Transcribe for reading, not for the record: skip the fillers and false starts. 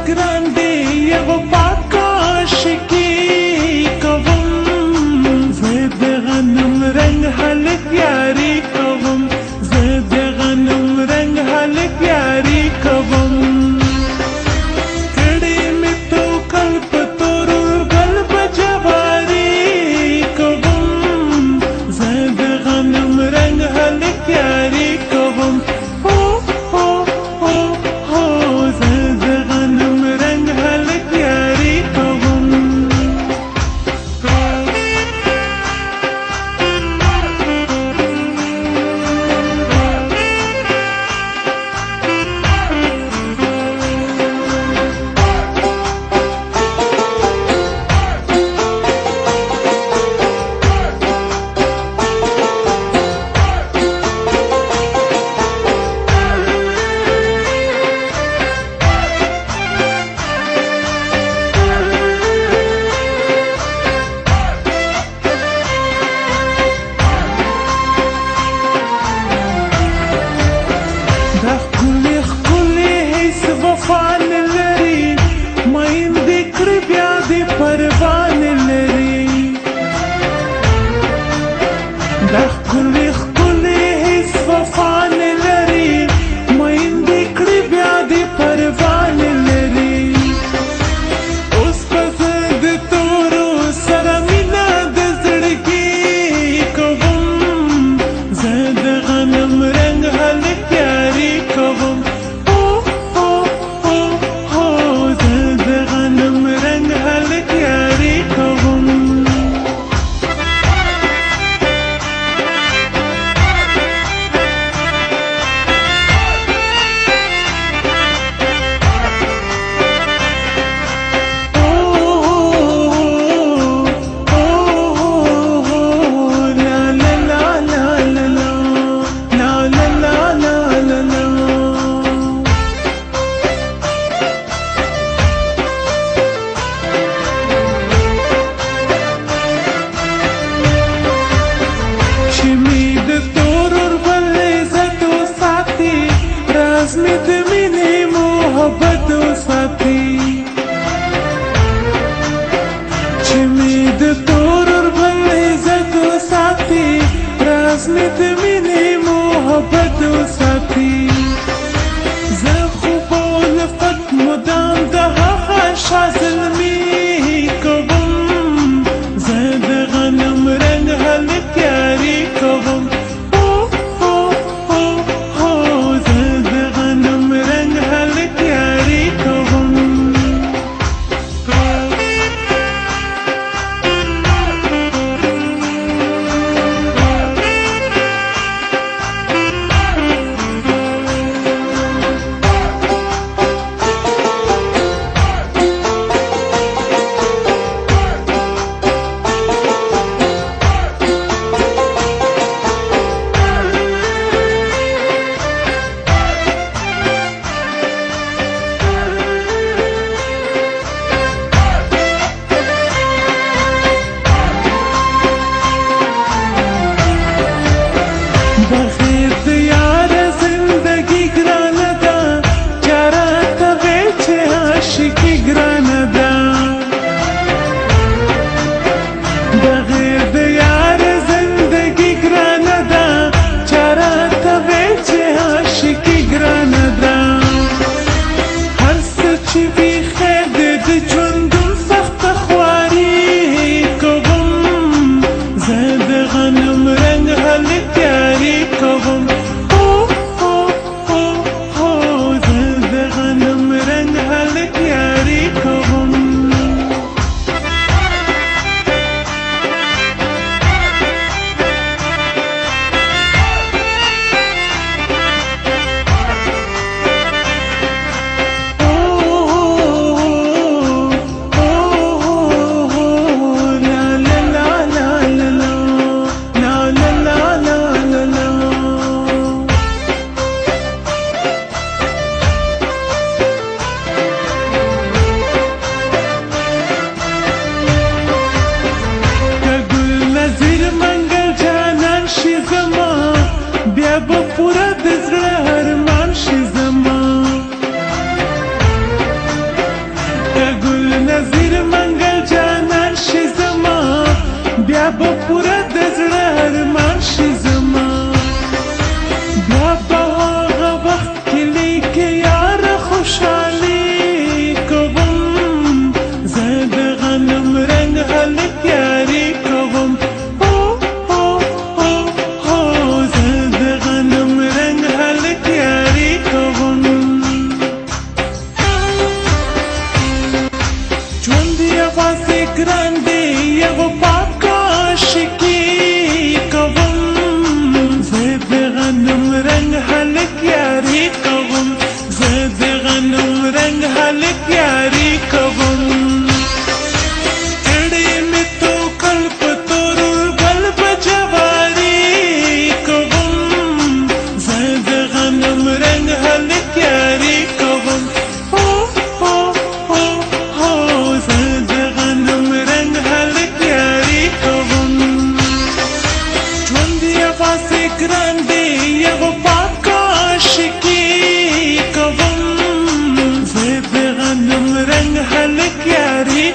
ګران دی یو پاک عاشقي کوم زه د غنم رنګ هلک یاري کوم زه د غنم رنګ هلک یاري کوم کړي مې تو کل په تور ګل په جواري کوم زه د غنم رنګ هلک یاري کوم پروان لري دا ښکلي ښکلي هیڅ وفا نه لري میندې کړي بیا دې پروان لري اوس به زه د تورو سره مینه د زړګي کوم زه د غنم رنګ هلک یاري کوم مې د مینې محبت وساتي چې مې د تور وربل عزت وساتي راز مې د مینې محبت وساتي زه خو به الفت مدام د هغه شا زلمي کوم زه د غنم رنګ هلک یاري کوم بغیر د یار زندگی ګرانه ده چاره ته وې چې عاشقي ګرانه ده بغیر د یار زندگی ګرانه ده چاره ته وې چې عاشقي ګرانه ده هر څه چې وي خیر دی د ژوندون سخته خواري کوم زه د غنم رنګ هلک یاري کوم زه د غنم رنګ هلک یاري کوم گل نظیر منګل جانان شي زما بیا به پوره د زړه ارمان شي زما بیا به هغه وخت کلی کې یار خوشحالي کوم زه د غنم رنګ هلک یاري کوم زه د غنم رنګ هلک یاري کوم ژوند یوازې ګران دی یو پاک عاشقي کوم زه د غنم رنګ هلک یاري کوم زه د غنم رنګ هلک یاري کوم کړي مې تو کل په تور ګل په جواري کوم زه د غنم رنګ هلک یاري کوم زه د غنم رنګ هلک یاري کوم ژوند یوازې ګران دی یو پاک عاشقي کوم زه د غنم رنګ هلک یاري